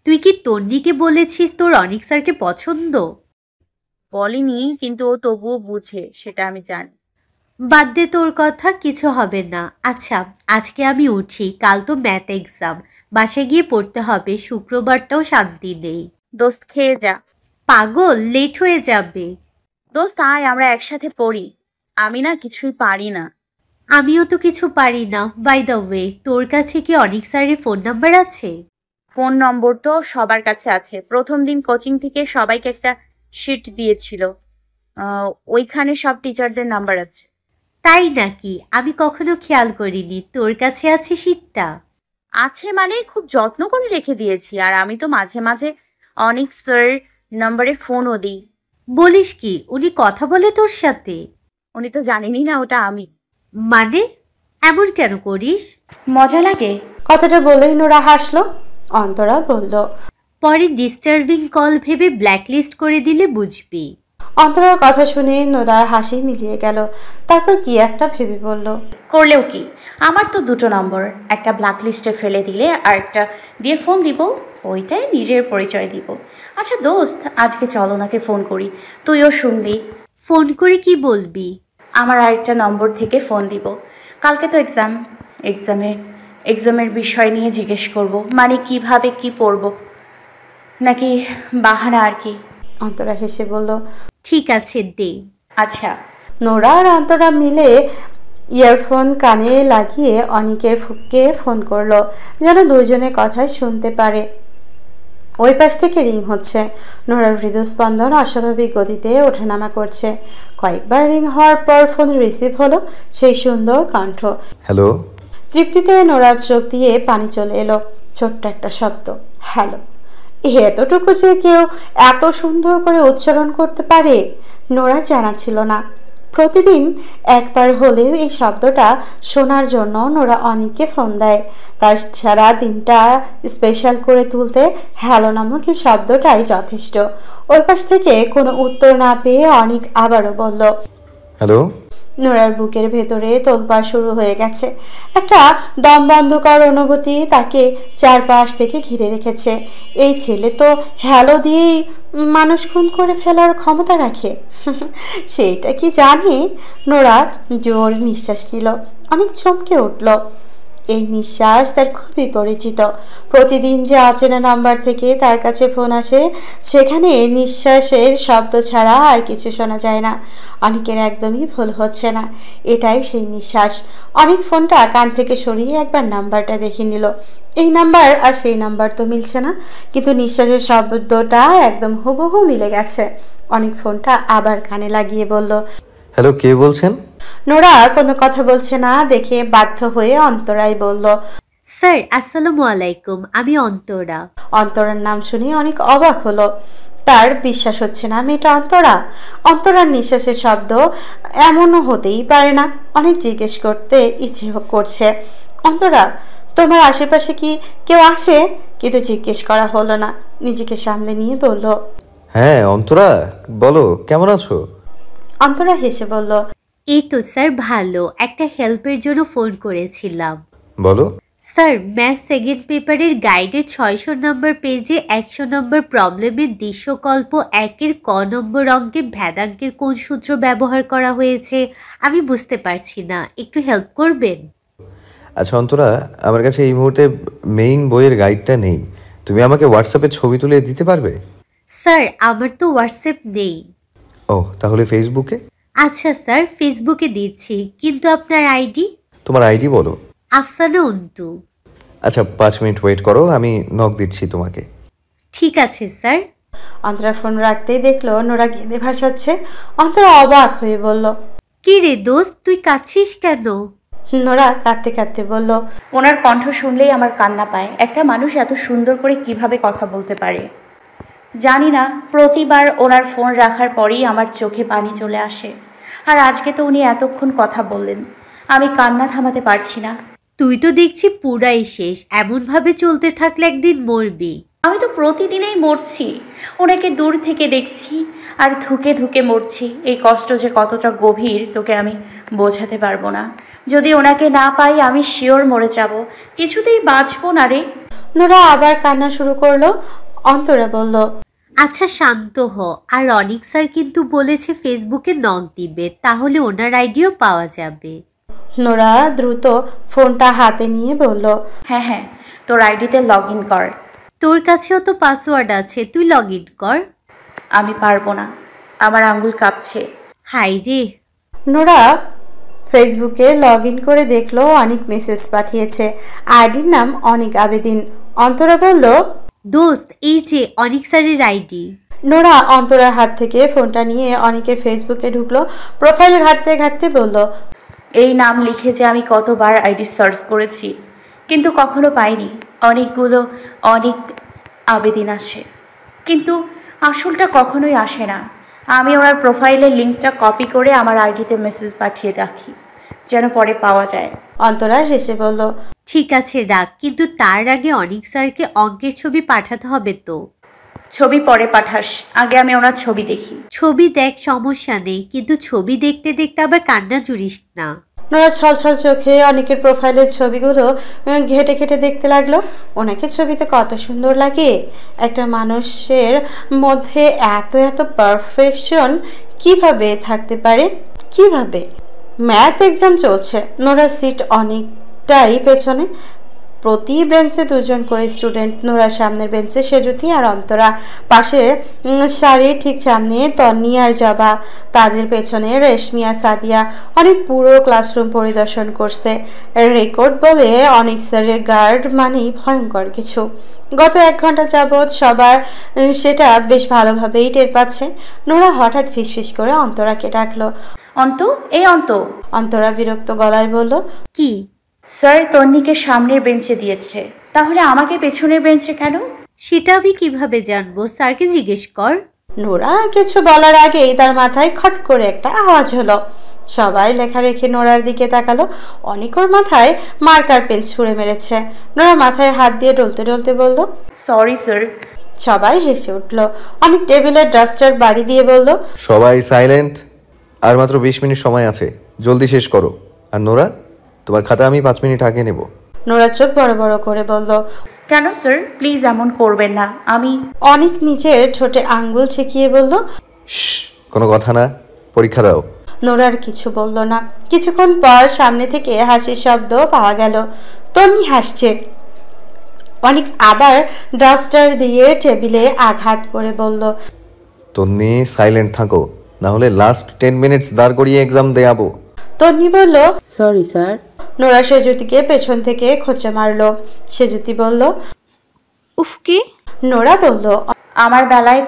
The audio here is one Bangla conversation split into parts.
তুই কি তন্নিকে বলেছিস তোর অনিক স্যারকে পছন্দ? বলিনি, কিন্তু ও তবুও বুঝে, সেটা আমি জানি। বাদ দে তোর কথা, কিছু হবে না। আচ্ছা, আজকে আমি উঠি, কাল তো ম্যাথ এক্সাম, বাসায় গিয়ে পড়তে হবে, শুক্রবারটাও শান্তি নেই। দোস্ত খেয়ে যা। পাগল, লেট হয়ে যাবে। দোস্ত আয়, আমরা একসাথে পড়ি। আমি না কিছুই পারি না। আমিও তো কিছু পারি না। বাই দ্য ওয়ে, তোর কাছে কি অনিক স্যারের ফোন নাম্বার আছে? ফোন নম্বর তো সবার কাছে আছে। প্রথম দিন কোচিং থেকে সবাইকে একটা শিট দিয়েছিল, ওইখানে সব টিচারদের নাম্বার আছে। তাই নাকি? আমি কখনো খেয়াল করিনি তোর কাছে আছে শীটটা। আছে মানে খুব যত্ন করে রেখে দিয়েছি। আর আমি তো মাঝে মাঝে অনেক স্যার নাম্বারে ফোনও দিই। বলিস কি, উনি কথা বলে তোর সাথে? উনি তো জানেনই না ওটা আমি। মানে, এমন কেন করিস? মজা লাগে। কথাটা বলেই নোরা হাসলো। অন্তরা বলল, পরে ডিস্টার্বিং কল ভেবে ব্ল্যাকলিস্ট করে দিলে বুঝবি। অন্তরার কথা শুনে নোরার হাসি মিলিয়ে গেল। তারপর কি একটা ভেবে বলল, করলেও কি, আমার তো দুটো নম্বর, একটা ব্ল্যাক লিস্টে ফেলে দিলে আর একটা দিয়ে ফোন দিব, ওইটাই নিজের পরিচয় দিব। আচ্ছা দোস্ত, আজকে চল ওনাকে ফোন করি, তুইও শুনবি। ফোন করে কি বলবি? আমার আরেকটা নম্বর থেকে ফোন দিব। কালকে তো এক্সামের বিষয় নিয়ে জিজ্ঞেস করব, মানে কিভাবে কি পড়ব, নাকি বাহানা আর কি। অন্তরা হেসে বলল, ঠিক আছে, দে। আচ্ছা। নোরা আর অন্তরা মিলে ইয়ারফোন কানে লাগিয়ে অনিকের ফুককে ফোন করলো, যেন দুজনের কথাই শুনতে পারে। ওই পাশ থেকে রিং হচ্ছে। নোরার হৃদস্পন্দন অস্বাভাবিক গতিতে ওঠানামা করছে। কয়েকবার রিং হওয়ার পর ফোন রিসিভ হলো সেই সুন্দর কণ্ঠ। হ্যালো। তৃপ্তিতে নোরার চোখ দিয়ে পানি চলে এলো। ছোট্ট একটা শব্দ, হ্যালো। এতটুকু যে কেউ এত সুন্দর করে উচ্চারণ করতে পারে নোরা জানা ছিল না। প্রতিদিন একবার হলেও এই শব্দটা শোনার জন্য নোরা অনিককে ফোন দেয়। তার সারা দিনটা স্পেশাল করে তুলতে হ্যালো নামক এই শব্দটাই যথেষ্ট। ওই পাশ থেকে কোনো উত্তর না পেয়ে অনিক আবারও বলল, হ্যালো। নোরার বুকের ভেতরে তোলপাড় শুরু হয়ে গেছে। একটা দম বন্ধকর অনুভূতি তাকে চারপাশ থেকে ঘিরে রেখেছে। এই ছেলে তো হ্যালো দিয়েই মানুষ খুন করে ফেলার ক্ষমতা রাখে। সেইটা কি জানে? নোরা জোর নিঃশ্বাস নিল। অনেক চমকে উঠল। এই নিঃশ্বাস তার খুবই পরিচিত। প্রতিদিন যে অচেনা নাম্বার থেকে তার কাছে ফোন আসে, সেখানে নিঃশ্বাসের শব্দ ছাড়া আর কিছু শোনা যায় না। অনেকের একদমই ভুল হচ্ছে না, এটাই সেই নিঃশ্বাস। অনেক ফোনটা কান থেকে সরিয়ে একবার নাম্বারটা দেখে নিল। এই নাম্বার আর সেই নাম্বার তো মিলছে না, কিন্তু নিঃশ্বাসের শব্দটা একদম হুবহু মিলে গেছে। অনেক ফোনটা আবার কানে লাগিয়ে বলল, হ্যালো, কে বলছেন? নোরা কোনো কথা বলছে না দেখে বাধ্য হয়ে অন্তরাই বলল, স্যার আসসালামু আলাইকুম, আমি অন্তরা। অন্তরার নাম শুনে অনেক অবাক হলো। তার বিশ্বাস হচ্ছে না মেয়েটা অন্তরা। অন্তরার নিঃশ্বাসের শব্দ এমনও হতেই পারে না। অনেক জিজ্ঞেস করতে ইচ্ছে করছে, অন্তরা তোমার আশেপাশে কি কেউ আছে? কিন্তু জিজ্ঞেস করা হলো না। নিজেকে সামনে নিয়ে বলল, হ্যাঁ অন্তরা, বলো কেমন আছো? অন্তরা হেসে বলল, এই তো স্যার ভালো, একটা হেল্পের জন্য ফোন করেছিলাম। বলো। স্যার, ম্যাথ সেকেন্ড পেপারের গাইডের 600 নম্বর পেজে 100 নম্বর প্রবলেমের দৃশ্যকল্প 1-এর ক নম্বর অঙ্কে ভেদাঙ্কের কোন সূত্র ব্যবহার করা হয়েছে আমি বুঝতে পারছি না, একটু হেল্প করবেন? আচ্ছা অন্তরা, আমার কাছে এই মুহূর্তে মেইন বইয়ের গাইডটা নেই, তুমি আমাকে হোয়াটসঅ্যাপে ছবি তুলে দিতে পারবে? স্যার, আমার তো হোয়াটসঅ্যাপ নেই। ও, তাহলে ফেসবুকে? আচ্ছা স্যার, ফেসবুকে দিচ্ছি, কিন্তু আপনার আইডি? তোমার আইডি বলো। আফসানা অন্তু। আচ্ছা 5 মিনিট ওয়েট করো, আমি নক দিচ্ছি তোমাকে। ঠিক আছে স্যার। অন্তরা ফোন রাখতেই দেখলো নোরা কেঁদে ভাসাচ্ছে। অন্তরা অবাক হয়ে বলল, কি রে দোস্ত, তুই কাঁদছিস কেন? নোরা কাঁদতে কাঁদতে বলল, ওনার কণ্ঠ শুনলেই আমার কান্না পায়। একটা মানুষ এত সুন্দর করে কিভাবে কথা বলতে পারে জানি না। প্রতিবার ওনার ফোন রাখার পরেই আমার চোখে পানি চলে আসে। আর আজকে তো উনি এতক্ষণ কথা বললেন, আমি কান্না থামাতে পারছি না। তুই তো দেখছি পুরাই শেষ, এমনভাবে চলতে থাকলে একদিন মরবি। আমি আমি তো প্রতিদিনেই মরছি, ওনাকে দূর থেকে দেখছি আর ধুকে ধুকে মরছি। এই কষ্ট যে কতটা গভীর তোকে আমি বোঝাতে পারবো না। যদি ওনাকে না পাই আমি শিওর মরে যাব, কিছুতেই বাঁচবো না রে। নোরা আবার কান্না শুরু করলো। অন্তরা বলল, আচ্ছা শান্ত হ। আর অনিক স্যার কিন্তু বলেছে ফেসবুকে নক দিবে, তাহলে ওনার আইডিও পাওয়া যাবে। নোরা দ্রুত ফোনটা হাতে নিয়ে বলল, হ্যাঁ হ্যাঁ, তোর আইডিতে লগ ইন কর। তোর কাছেও তো পাসওয়ার্ড আছে, তুই লগ ইন কর। আমি পারবো না, আমার আঙ্গুল কাঁপছে। হাই রে। নোরা ফেসবুকে লগ ইন করে দেখলো অনেক মেসেজ পাঠিয়েছে। আইডির নাম অনিক আবেদিন। অন্তরা বলল, দোস্ত এই যে অনিক স্যারের আইডি। নোরা অন্তরার হাত থেকে ফোনটা নিয়ে অনিকের ফেসবুকে ঢুকলো। প্রোফাইল ঘাঁটতে ঘাঁটতে বলল, এই নাম লিখে যে আমি কতবার আইডি সার্চ করেছি, কিন্তু কখনো পাইনি। অনেকগুলো অনেক আবেদন আসে, কিন্তু আসলটা কখনোই আসে না। আমি ওনার প্রোফাইলের লিঙ্কটা কপি করে আমার আইডিতে মেসেজ পাঠিয়ে রাখি, যেন পরে পাওয়া যায়। অন্তরা হেসে বলল, ঠিক আছে রাখ, কিন্তু তার আগে অনিক স্যারকে অঙ্কের ছবি পাঠাতে হবে তো। ছবি পরে পাঠাস, আগে আমি ওনার ছবি দেখি। ছবি দেখ, সমস্যা নেই, কিন্তু ছবি দেখতে দেখতে আবার কান্না জুড়িস না। নোরা ছলছল চোখে অনেকের প্রোফাইলের ছবিগুলো ঘেটে ঘেটে দেখতে লাগলো। ওনাকে ছবিতে কত সুন্দর লাগে। একটা মানুষের মধ্যে এত এত পারফেকশন কিভাবে থাকতে পারে? কিভাবে? ম্যাথ এক্সাম চলছে। নোরার সিট অনেকটাই পেছনে। প্রতি বেঞ্চে দুজন করে স্টুডেন্ট। নোরার সামনের বেঞ্চে সেজুতি আর অন্তরা, পাশে সারি ঠিক সামনে তন্নি আর জবা, তাদের পেছনে রেশমি আর সাদিয়া। অনেক পুরো ক্লাসরুম পরিদর্শন করছে। রেকর্ড বলে অনেক স্যারের গার্ড মানেই ভয়ঙ্কর কিছু। গত 1 ঘন্টা যাবৎ সবার সেটা বেশ ভালোভাবেই টের পাচ্ছে। নোরা হঠাৎ ফিসফিস করে অন্তরাকে ডাকলো। অন্ত, এই অন্ত। অন্তরা বিরক্ত গলায় বলল, কি? স্যার তন্নিকে সামনের বেঞ্চে দিয়েছে, তাহলে আমাকে পেছনের বেঞ্চে কেন? সেটা আমি কিভাবে জানবো? স্যারকে জিজ্ঞেস কর। নোরা আর কিছু বলার আগেই তার মাথায় খট করে একটা আওয়াজ হলো। সবাই লেখা রেখে নোরার দিকে তাকালো। অনেক ওর মাথায় মার্কার পেন ছুঁড়ে মেরেছে। নোরা মাথায় হাত দিয়ে ডলতে ডলতে বলল, সরি স্যার। সবাই হেসে উঠল। অনেক টেবিলের ডাস্টার বাড়ি দিয়ে বলল, সবাই সাইলেন্ট। আর মাত্র 20 মিনিট সময় আছে, জলদি শেষ করো। আর নোরা, তোমার খাতা আমি 5 মিনিট আগে নেব। নোরা চোখ বড় বড় করে বলল, কেন স্যার? প্লিজ এমন করবেন না। আমি অনেক নিজের ঠোঁটে আঙ্গুল ঠেকিয়ে বলল, কোনো কথা না, পরীক্ষা দাও। নোরার কিছু বলল না। কিছুক্ষণ পর সামনে থেকে হাসির শব্দ পাওয়া গেল। তন্নি হাসছে। অনেক আবার ডাস্টার দিয়ে টেবিলে আঘাত করে বলল, তন্নি সাইলেন্ট থাকো, না হলে লাস্ট 10 মিনিটস দাঁড় করিয়ে এক্সাম দেয়াবো। তন্নি বলল, সরি স্যার। নোরা সেজুতিকে পেছন থেকে খোঁচা মারলো। সেজুতি বলল, উফ কি? নোরা বলল, আমার বেলায়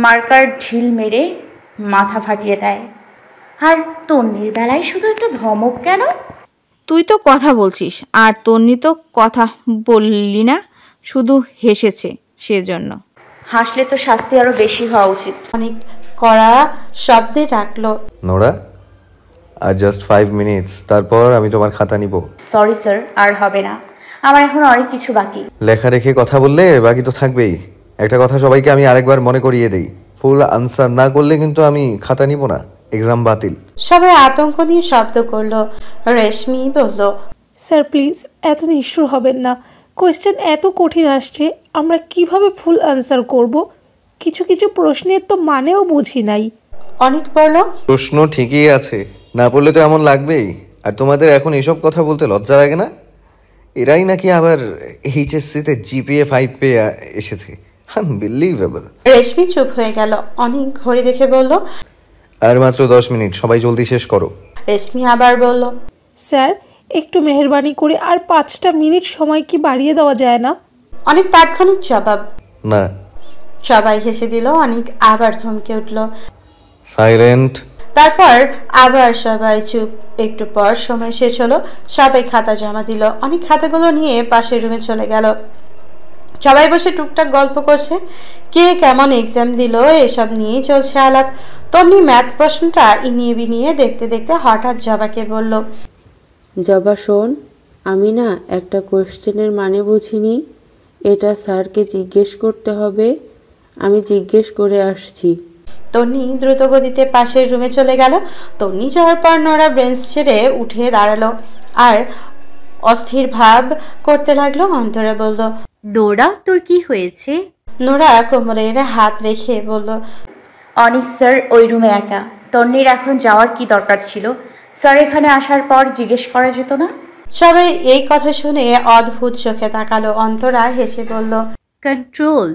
মার্কার ঢিল মেরে মাথা ফাটিয়ে দেয়, আর তন্নির বেলায় শুধু একটা ধমক কেন? তুই তো কথা বলছিস, আর তন্নি তো কথা বললি না, শুধু হেসেছে সেজন্য। হাসলে তো শাস্তি আরো বেশি হওয়া উচিত। অনেক কড়া শব্দে ডাকলো, নোরা, আর জাস্ট 5 মিনিটস, তারপর আমি তোমার খাতা নিব। সরি স্যার, আর হবে না, আমার এখন অনেক কিছু বাকি। লেখা রেখে কথা বললে বাকি তো থাকবেই। একটা কথা সবাইকে আমি আরেকবার মনে করিয়ে দেই, ফুল আনসার না করলে কিন্তু আমি খাতা নিব না, এক্সাম বাতিল। সবাই আতঙ্ক নিয়ে শব্দ করলো। রেশমি বলল, স্যার প্লিজ এত নিষ্ঠুর হবেন না। কোয়েশ্চেন এত কঠিন আসছে, আমরা কিভাবে ফুল আনসার করব? কিছু কিছু প্রশ্নের তো মানেও বুঝি নাই। অনেক বলল, প্রশ্ন ঠিকই আছে, না পড়লে তো এমন লাগবেই। আর তোমাদের এখন এসব কথা বলতে লজ্জা লাগে না? এরাই নাকি আবার এইচএসসিতে জিপিএ 5 পেয়ে এসেছে, আনবিলিভেবল। রেশমি চুপ হয়ে গেল। অনেক ঘড়ি দেখে বলল, আর মাত্র 10 মিনিট, সবাই জলদি শেষ করো। রেশমি আবার বলল, স্যার একটু মেহেরবানি করে আর 5টা মিনিট সময় কি বাড়িয়ে দেওয়া যায় না? অনেক তাৎক্ষণিক জবাব। না। সবাই হেসে দিল। অনেক আবার থমকে উঠল। সাইলেন্ট। তারপর আবার সবাই চুপ। একটু পর সময় শেষ হলো। সবাই খাতা জমা দিল। অনেক খাতাগুলো নিয়ে পাশের রুমে চলে গেল। সবাই বসে টুকটাক গল্প করছে, কে কেমন এক্সাম দিল এসব নিয়েই চলছে আলাপ। তন্নি ম্যাথ প্রশ্নটা ইনিয়ে বিনিয়ে দেখতে দেখতে হঠাৎ জবাকে বলল, জবা শোন, আমি না একটা কোয়েশ্চেনের মানে বুঝিনি, এটা স্যারকে জিজ্ঞেস করতে হবে, আমি জিজ্ঞেস করে আসছি। তন্নি দ্রুত গতিতে পাশের রুমে চলে গেল। তন্নি যাওয়ার পর নোরা বেঞ্চ ছেড়ে উঠে দাঁড়ালো আর অস্থির ভাব করতে লাগলো। অন্তরা বলল, নোরা, তোর কি হয়েছে? নোরা কোমরের হাত রেখে বলল, অনিক স্যার ওই রুমে একা। তন্নির এখন যাওয়ার কি দরকার ছিল? স্যার এখানে আসার পর জিজ্ঞেস করা যেত না? সবাই এই কথা শুনে অদ্ভুত চোখে তাকালো। অন্তরা হেসে বলল, কন্ট্রোল।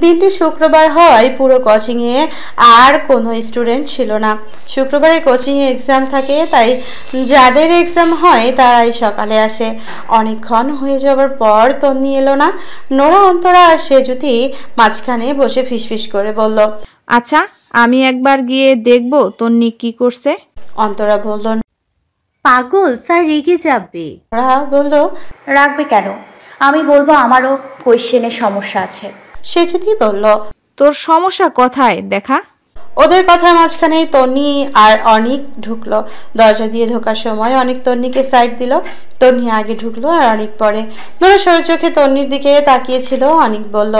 দিনটি শুক্রবার হওয়ায় পুরো কোচিংয়ে আর কোনো স্টুডেন্ট ছিল না। শুক্রবারে কোচিংয়ে এক্সাম থাকে, তাই যাদের এক্সাম হয় তারাই সকালে আসে। অনেকক্ষণ হয়ে যাওয়ার পর তন্নি এলো না। নোরা, অন্তরা আর সেজুতি মাঝখানে বসে ফিসফিস করে বলল, আচ্ছা, আমি একবার গিয়ে দেখব তন্নি কি করছে। অন্তরা বলল, পাগল, স্যার রেগে যাবে। নোরা বলল, রাখবে কেন? আমি বলবো আমারও কোয়েশ্চেনের সমস্যা আছে। সেজুতি বলল, তোর সমস্যা কোথায় দেখা। ওদের কথার মাঝখানেই তন্নি আর অনিক ঢুকলো। দরজা দিয়ে ঢোকার সময় অনিক তন্নিকে সাইড দিল। তন্নি আগে ঢুকলো আর অনিক পরে। নোরা সরু চোখে তন্নির দিকে তাকিয়েছিল। অনিক বলল,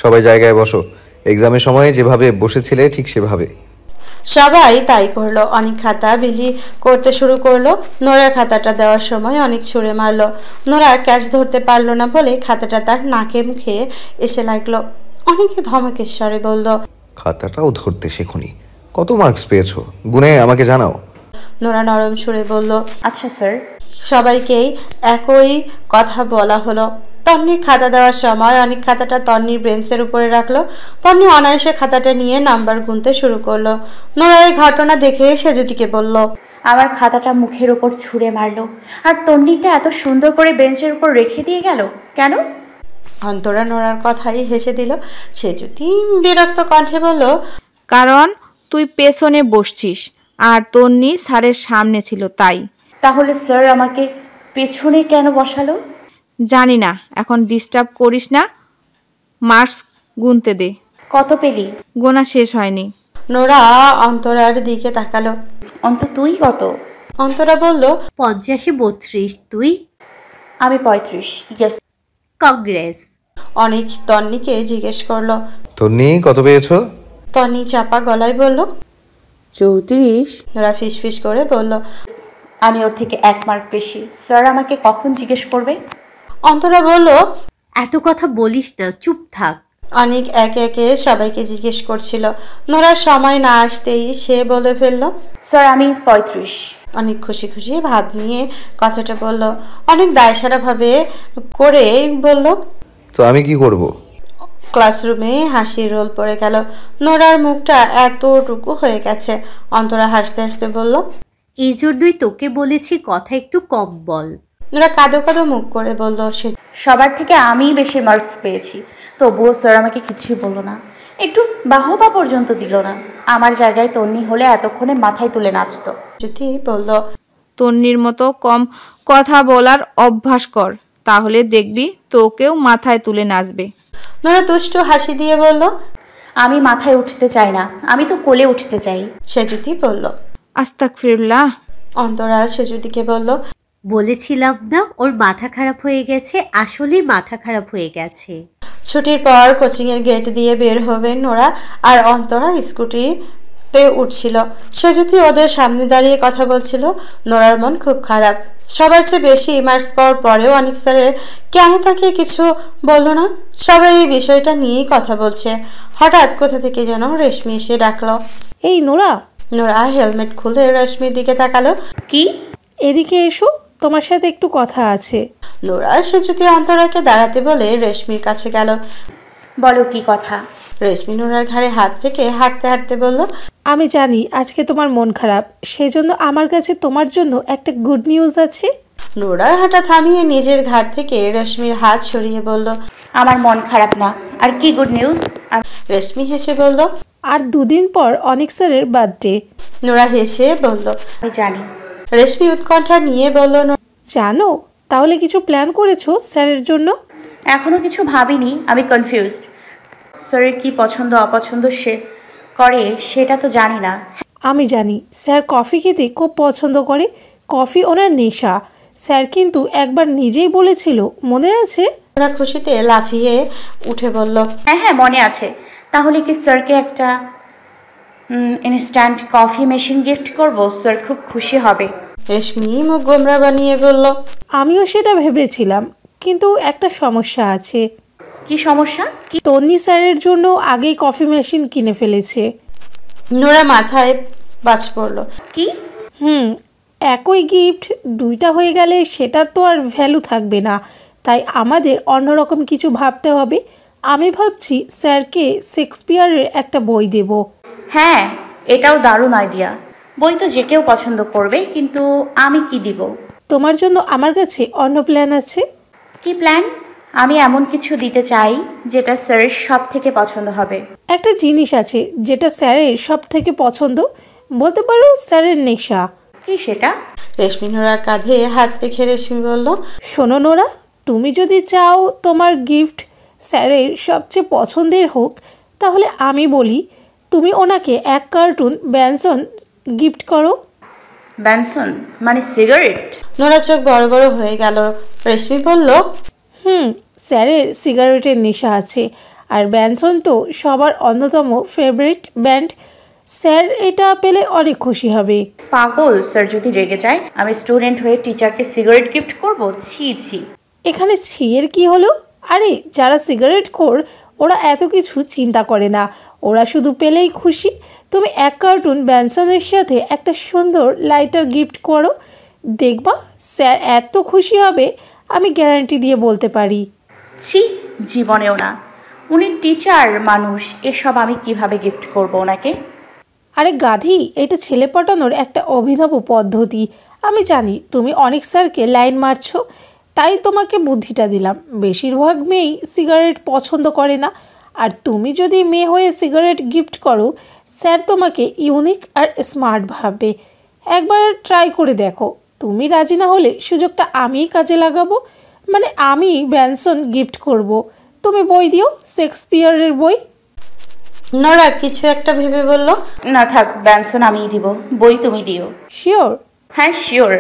সবাই জায়গায় বসো, এক্সামের সময় যেভাবে বসেছিলে ঠিক সেভাবে। সবাই তাই করলো। অনেক খাতা বিলি করতে শুরু করলো। নোরা খাতাটা দেওয়ার সময় অনেক ছুঁড়ে মারলো। নোরা ক্যাচ ধরতে পারলো না বলে খাতাটা তার নাকে মুখে এসে লাগলো। অনেকে ধমকের স্বরে বলল, খাতাটাও ধরতে শেখনি, কত মার্কস পেয়েছো গুনে আমাকে জানাও। নোরা নরম সুরে বলল, আচ্ছা স্যার। সবাইকেই একই কথা বলা হলো। তন্নির খাতা দেওয়ার সময় অনেক খাতাটা তন্নির বেঞ্চের উপরে রাখলো। তন্নি অনায়াসে খাতাটা নিয়ে নাম্বার গুনতে শুরু করলো। নোরা এই ঘটনা দেখে সেজুতিকে বলল, আমার খাতাটা মুখের ওপর ছুঁড়ে মারলো, আর তন্নিটা এত সুন্দর করে বেঞ্চের উপর রেখে দিয়ে গেল কেন? অন্তরা নোরার কথাই হেসে দিল। সেজুতি বিরক্ত কণ্ঠে বলল, কারণ তুই পেছনে বসছিস আর তন্নি স্যারের সামনে ছিল তাই। তাহলে স্যার আমাকে পেছনে কেন বসালো? জানি না, এখন ডিস্টার্ব করিস না, মার্কস গুনতে দে। কত পেলি? গোনা শেষ হয়নি। নোরা অন্তরার দিকে তাকালো। অন্ত তুই কত? অন্তরা বলল, 50-32। তুই? আমি 35। ইয়েস। কংগ্রেস। অনেক তন্নিকে জিজ্ঞেস করলো। তন্নি কত পেয়েছো? তন্নি চাপা গলায় বলল, 34। নোরা ফিসফিস করে বলল, আমি ওর থেকে 1 মার্ক বেশি। স্যার আমাকে কখন জিজ্ঞেস করবে? অন্তরা বলল, এত কথা বলিস না, চুপ থাক। অনেক একে একে সবাইকে জিজ্ঞেস করছিল। নোরার সময় না আসতেই সে বলে ফেলল, স্যার আমি 35। অনেক খুশি খুশি ভাব নিয়ে কথাটা বলল। অনেক দায়সারা ভাবে করে বলল, তো আমি কি করব? ক্লাসরুমে হাসির রোল পড়ে গেল। নোরার মুখটা এতটুকু হয়ে গেছে। অন্তরা হাসতে হাসতে বলল, এই জন্যই তোকে বলেছি কথা একটু কম বল। নোরা কাঁদো কাঁদো মুখ করে বলল, সে সবার থেকে আমিই বেশি মার্কস পেয়েছি, তবুও স্যার আমাকে কিছুই বললো না, একটু বাহবা পর্যন্ত দিল না। আমার জায়গায় তন্নি হলে এতক্ষণে মাথায় তুলে নাচতো। যদি বলল, তন্নির মতো কম কথা বলার অভ্যাস কর, তাহলে দেখবি তোকেও মাথায় তুলে নাচবে। নোরা দুষ্টু হাসি দিয়ে বলল, আমি মাথায় উঠতে চাই না, আমি তো কোলে উঠতে চাই। সে যদি বলল। আস্তাগফিরুল্লাহ। অন্তরা সেজুদিকে বলল, বলেছিলাম না ওর মাথা খারাপ হয়ে গেছে, আসলেই মাথা খারাপ হয়ে গেছে। ছুটির পর কোচিংয়ের গেট দিয়ে বের হবেন নোরা আর অন্তরা স্কুটিতে উঠছিল। সেজুতি ওদের সামনে দাঁড়িয়ে কথা বলছিল। নোরার মন খুব খারাপ। সবার চেয়ে বেশি মার্কস পাওয়ার পরেও অনিক স্যারের কেন তাকে কিছু বললো না? সবাই এই বিষয়টা নিয়েই কথা বলছে। হঠাৎ কোথা থেকে যেন রেশমি এসে ডাকলো। এই নোরা, নোরা হেলমেট খুলে রেশমির দিকে তাকালো। কি? এদিকে এসো, তোমার সাথে একটু কথা আছে। নোরা সেজুতি অন্তরাকে দাঁড়াতে বলে রেশমির কাছে গেল। বলো কি কথা? রেশমি নোরার ঘাড়ে হাত রেখে হাঁটতে হাঁটতে বলল, আমি জানি আজকে তোমার মন খারাপ, সেজন্য আমার কাছে তোমার জন্য একটা গুড নিউজ আছে। নোরার হাঁটা থামিয়ে নিজের ঘাট থেকে রেশমির হাত সরিয়ে বলল, আমার মন খারাপ না। আর কি গুড নিউজ? রেশমি হেসে বলল, আর 2 দিন পর অনিক স্যারের বার্থডে। নোরা হেসে বলল। আমি জানি। রেশমি উৎকণ্ঠা নিয়ে বলল, জানো? তাহলে কিছু প্ল্যান করেছো স্যারের জন্য? এখনো কিছু ভাবিনি, আমি কনফিউজড। স্যারের কি পছন্দ অপছন্দ সে করে সেটা তো জানি না। আমি জানি স্যার কফি খেতে খুব পছন্দ করে, কফি ওনার নেশা। স্যার কিন্তু একবার নিজেই বলেছিল, মনে আছে? নোরা খুশিতে লাফিয়ে উঠে বলল, হ্যাঁ হ্যাঁ মনে আছে। তাহলে কি স্যারকে একটা ইনস্ট্যান্ট কফি মেশিন গিফট করব? স্যার খুব খুশি হবে। রেশমি মুখ গোমরা বানিয়ে বলল, আমিও সেটা ভেবেছিলাম, কিন্তু একটা সমস্যা আছে। কি সমস্যা? কি? তন্নি স্যারের জন্য আগেই কফি মেশিন কিনে ফেলেছে। নোরা মাথায় বাজ পড়ল। কি? একই গিফট দুইটা হয়ে গেলে সেটা তো আর ভ্যালু থাকবে না, তাই আমাদের অন্যরকম কিছু ভাবতে হবে। আমি ভাবছি স্যারকে শেক্সপিয়ারের একটা বই দেব। হ্যাঁ, এটাও দারুণ আইডিয়া। বই তো যে কেউ পছন্দ করবে, কিন্তু আমি কি দিব? তোমার জন্য আমার কাছে অন্য প্ল্যান আছে। কি প্ল্যান? আমি এমন কিছু দিতে চাই যেটা স্যারের সব থেকে পছন্দ হবে। একটা জিনিস আছে যেটা স্যারের সব থেকে পছন্দ, বলতে পারো স্যারের নেশা। কি সেটা? রেশমি নোরার কাঁধে হাত রেখে রেশমি বলল, শোনো নোরা, তুমি যদি চাও তোমার গিফট স্যারের সবচেয়ে পছন্দের হোক, তাহলে আমি বলি তুমি ওনাকে এক কার্টুন ব্যানসন গিফট করো। ব্যানসন মানে সিগারেট? নোরা চোখ বড় বড় হয়ে গেল। রেশমি বলল, স্যারের সিগারেটের নেশা আছে, আর ব্যানসন তো সবার অন্যতম ফেভারিট ব্যান্ড। স্যার এটা পেলে অনেক খুশি হবে। পাগল, স্যার যদি রেগে যায়? আমি স্টুডেন্ট হয়ে টিচারকে সিগারেট গিফট করব? ছি ছি। এখানে ছিয়ের কি হলো? আরে যারা সিগারেট খোর ওরা এত কিছু চিন্তা করে না, ওরা শুধু পেলেই খুশি। তুমি এক কার্টুন ব্যানসনের সাথে একটা সুন্দর লাইটার গিফট করো, দেখবা স্যার এত খুশি হবে, আমি গ্যারান্টি দিয়ে বলতে পারি। ছি, জীবনেও না। উনি টিচার মানুষ, এসব আমি কিভাবে গিফট করব ওনাকে? আরে গাধি, এটা ছেলে পটানোর একটা অভিনব পদ্ধতি। আমি জানি তুমি অনেক স্যারকে লাইন মারছো, তাই তোমাকে বুদ্ধিটা দিলাম। বেশিরভাগ মেয়েই সিগারেট পছন্দ করে না, আর তুমি যদি মেয়ে হয়ে সিগারেট গিফট করো, স্যার তোমাকে ইউনিক আর স্মার্ট ভাববে। একবার ট্রাই করে দেখো। তুমি রাজি না হলে সুযোগটা আমিই কাজে লাগাবো, মানে আমি ব্যানসন গিফট করব। তুমি বই দিও, শেক্সপিয়ারের বই। নোরা কিছু একটা ভেবে বলল, না থাক, ব্যানসন আমিই দিব, বই তুমি দিও। শিওর? হ্যাঁ শিওর।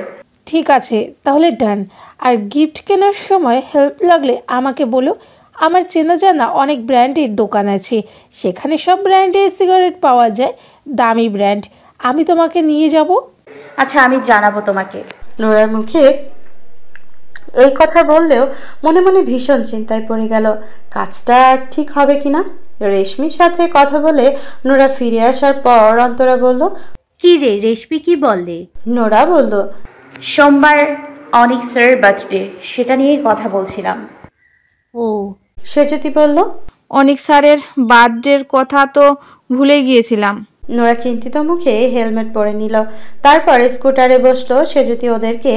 ঠিক আছে, তাহলে ডান। আর গিফট কেনার সময় হেল্প লাগলে আমাকে বলো। আমার চেনা জানা অনেক ব্র্যান্ডের দোকান আছে, সেখানে সব ব্র্যান্ডের সিগারেট পাওয়া যায়, দামি ব্র্যান্ড। আমি তোমাকে নিয়ে যাব। আচ্ছা, আমি জানাবো তোমাকে। নোরার মুখে এই কথা বললেও মনে মনে ভীষণ চিন্তায় পড়ে গেল, কাজটা ঠিক হবে কিনা। রেশমির সাথে কথা বলে নোরা ফিরে আসার পর অন্তরা বলল, কি রে, রেশমি কি বলে? নোরা বলল, সোমবার অনিক স্যারের বার্থডে, সেটা নিয়েই কথা বলছিলাম। ও। সেজতি বলল, অনিক স্যারের বার্থডের কথা তো ভুলে গিয়েছিলাম। নোরা চিন্তিত মুখে হেলমেট পরে নিল, তারপর স্কুটারে বসলো। সেজতি ওদেরকে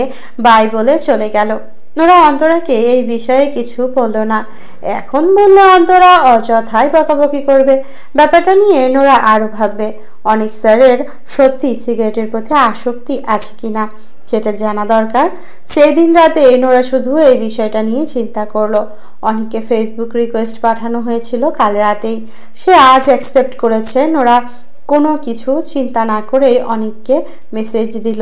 বাই বলে চলে গেল। নোরা অন্তরাকে এই বিষয়ে কিছু বলল না। এখন বললে অন্তরা অযথাই বকাবকি করবে। ব্যাপারটা নিয়ে নোরা আরও ভাববে। অনিক স্যারের সত্যি সিগারেটের প্রতি আসক্তি আছে কিনা সেটা জানা দরকার। সেই দিন রাতে নোরা শুধু এই বিষয়টা নিয়ে চিন্তা করলো। অনিককে ফেসবুক রিকোয়েস্ট পাঠানো হয়েছিল কাল রাতেই, সে আজ অ্যাকসেপ্ট করেছে। নোরা কোনো কিছু চিন্তা না করে অনিককে মেসেজ দিল,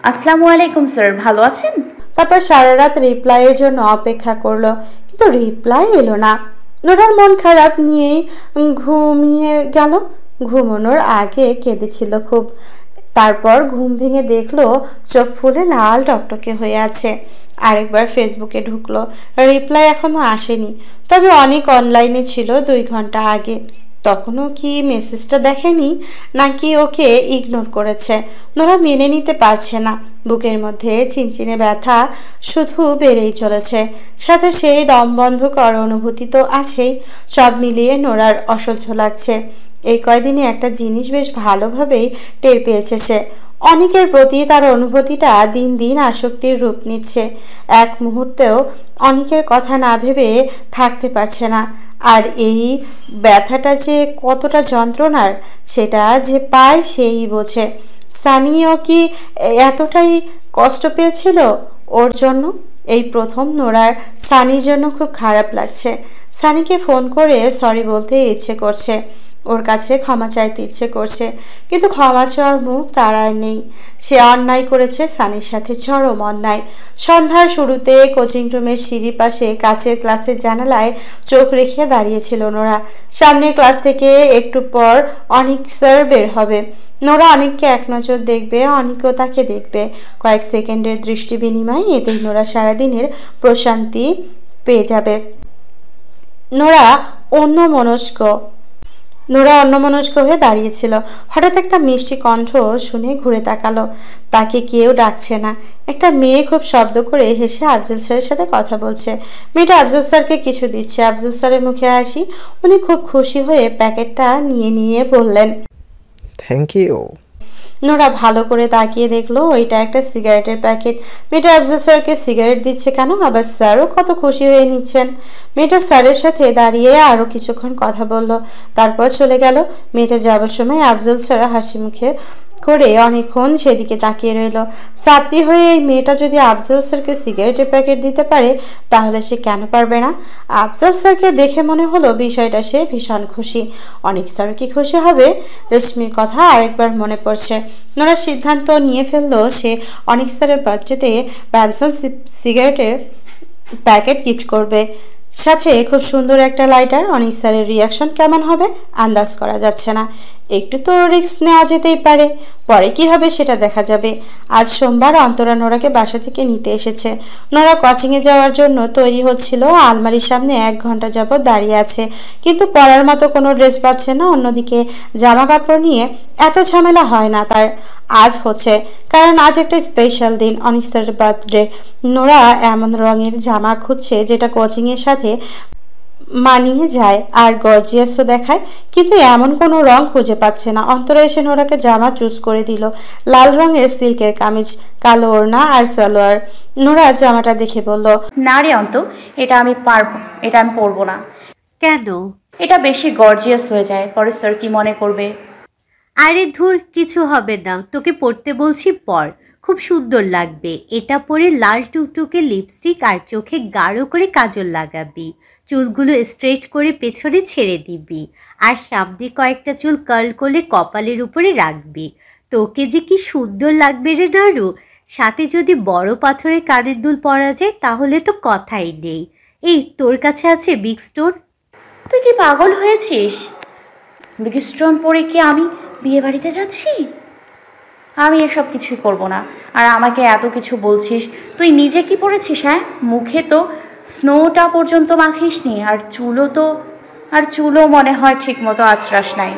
আসসালামু আলাইকুম স্যার, ভালো আছেন? তারপর সারা রাত রিপ্লাইয়ের জন্য অপেক্ষা করলো, কিন্তু রিপ্লাই এলো না। নোরার মন খারাপ নিয়েই ঘুমিয়ে গেল। ঘুমানোর আগে কেঁদেছিল খুব। তারপর ঘুম ভেঙে দেখলো চোখ ফুলে লাল টকটকে হয়ে আছে। আরেকবার ফেসবুকে ঢুকলো, রিপ্লাই এখনো আসেনি, তবে অনেক অনলাইনে ছিল 2 ঘন্টা আগে। তখনও কি মেসেজটা দেখেনি, নাকি ওকে ইগনোর করেছে? নোরা মেনে নিতে পারছে না। বুকের মধ্যে চিনচিনে ব্যথা শুধু বেড়েই চলেছে, সাথে সেই দমবন্ধকর অনুভূতি তো আছেই। সব মিলিয়ে নোরার অসহ্য লাগছে। এই কয়দিনে একটা জিনিস বেশ ভালোভাবেই টের পেয়েছে সে। অনেকের প্রতি তার অনুভূতিটা দিন দিন আসক্তির রূপ নিচ্ছে। এক মুহূর্তেও অনেকের কথা না ভেবে থাকতে পারছে না। আর এই ব্যথাটা যে কতটা যন্ত্রণার সেটা যে পায় সেই বোঝে। সানিও কি এতটাই কষ্ট পেয়েছিল ওর জন্য? এই প্রথম নোরার সানির জন্য খুব খারাপ লাগছে। সানিকে ফোন করে সরি বলতে ইচ্ছে করছে, ওর কাছে ক্ষমা চাইতে ইচ্ছে করছে, কিন্তু ক্ষমা চাওয়ার মুখ তার আর নেই। সে অন্যায় করেছে, সানির সাথে চরম অন্যায়। সন্ধ্যার শুরুতে কোচিং রুমের সিঁড়ি পাশে কাচের ক্লাসের জানালায় চোখ রেখে দাঁড়িয়েছিল নোরা। সামনের ক্লাস থেকে একটু পর অনিক স্যার বের হবে। নোরা অনিককে এক নজর দেখবে, অনিকও তাকে দেখবে। কয়েক সেকেন্ডের দৃষ্টি বিনিময়, এতেই নোরা সারাদিনের প্রশান্তি পেয়ে যাবে। নোরা অন্যমনস্ক হয়ে দাঁড়িয়েছিল। হঠাৎ একটা মিষ্টি কণ্ঠ শুনে ঘুরে তাকালো। তাকে কেউ ডাকছে না। একটা মেয়ে খুব শব্দ করে হেসে আফজল স্যারের সাথে কথা বলছে। মেয়েটা আফজল স্যারকে কিছু দিচ্ছে। আফজল স্যারের মুখে হাসি। উনি খুব খুশি হয়ে প্যাকেটটা নিয়ে বললেন, থ্যাংক ইউ। নোরা ভালো করে তাকিয়ে দেখলো ওইটা একটা সিগারেটের প্যাকেট। মেয়েটা আফজল স্যারকে সিগারেট দিচ্ছে কেন? আবার স্যারও কত খুশি হয়ে নিচ্ছেন। মেয়েটা স্যারের সাথে দাঁড়িয়ে আরও কিছুক্ষণ কথা বলল, তারপর চলে গেল। মেয়েটা যাবার সময় আফজল স্যার হাসি মুখে করে অনেকক্ষণ সেদিকে তাকিয়ে রইল। ছাত্রী হয়ে এই মেয়েটা যদি আফজল স্যারকে সিগারেটের প্যাকেট দিতে পারে, তাহলে সে কেন পারবে না? আফজল স্যারকে দেখে মনে হলো বিষয়টা সে ভীষণ খুশি। অনেক স্যারও কি খুশি হবে? রেশমির কথা আরেকবার মনে পড়ছে। নোরা সিদ্ধান্ত নিয়ে ফেললো সে অনেক স্যারের বার্থডেতে ব্যানসন সিগারেটের প্যাকেট গিফট করবে, সাথে খুব সুন্দর একটা লাইটার। অনেক স্যারের রিয়াকশন কেমন হবে আন্দাজ করা যাচ্ছে না। একটু তো রিস্ক নেওয়া যেতেই পারে, পরে কি হবে সেটা দেখা যাবে। আজ সোমবার অন্তরা নোরাকে বাসা থেকে নিতে এসেছে। নোরা কোচিংয়ে যাওয়ার জন্য তৈরি হচ্ছিল। আলমারির সামনে 1 ঘন্টা যাবৎ দাঁড়িয়ে আছে, কিন্তু পরার মতো কোনো ড্রেস পাচ্ছে না। অন্যদিকে জামা কাপড় নিয়ে এত ঝামেলা হয় না তার। আজ হচ্ছে, কারণ আজ একটা স্পেশাল দিন, অনেক স্যারের বার্থডে। নোরা এমন রঙের জামা খুঁজছে যেটা কোচিংয়ের সাথে মানিয়ে যায় আর গর্জিয়াসও দেখায়, কিন্তু এমন কোনো রং খুঁজে পাচ্ছে না। অন্তরা এসে নোরাকে জামা চুজ করে দিল। লাল রঙের সিল্কের কামিজ, কালো ওড়না আর সালোয়ার। নোরা জামাটা দেখে বলল, না রে অন্ত, এটা আমি পারবো, এটা আমি পরবো না। কেন? এটা বেশি গর্জিয়াস হয়ে যায়, পরে স্যার কি মনে করবে? আরে ধুর, কিছু হবে না, তোকে পড়তে বলছি পর, খুব সুন্দর লাগবে। এটা পরে লাল টুকটুকে লিপস্টিক আর চোখে গাঢ় করে কাজল লাগাবি, চুলগুলো স্ট্রেট করে পেছনে ছেড়ে দিবি, আর সামনে কয়েকটা চুল কার্ল করে কপালের উপরে রাখবি। তোকে যে কি সুন্দর লাগবে রে নাড়ু। সাথে যদি বড় পাথরের কানের দুল পরা যায় তাহলে তো কথাই নেই। এই, তোর কাছে আছে বিগ স্টোন? তুই কি পাগল হয়েছিস? বিগ স্টোন পরে কি আমি বিয়ে বাড়িতে যাচ্ছি? আমি এসব কিছুই করব না। আর আমাকে এত কিছু বলছিস, তুই নিজে কি পরেছিস? হ্যাঁ, মুখে তো স্নোটা পর্যন্ত মাখিস নি, আর চুলও মনে হয় ঠিক মতো আঁচড়াস নাই।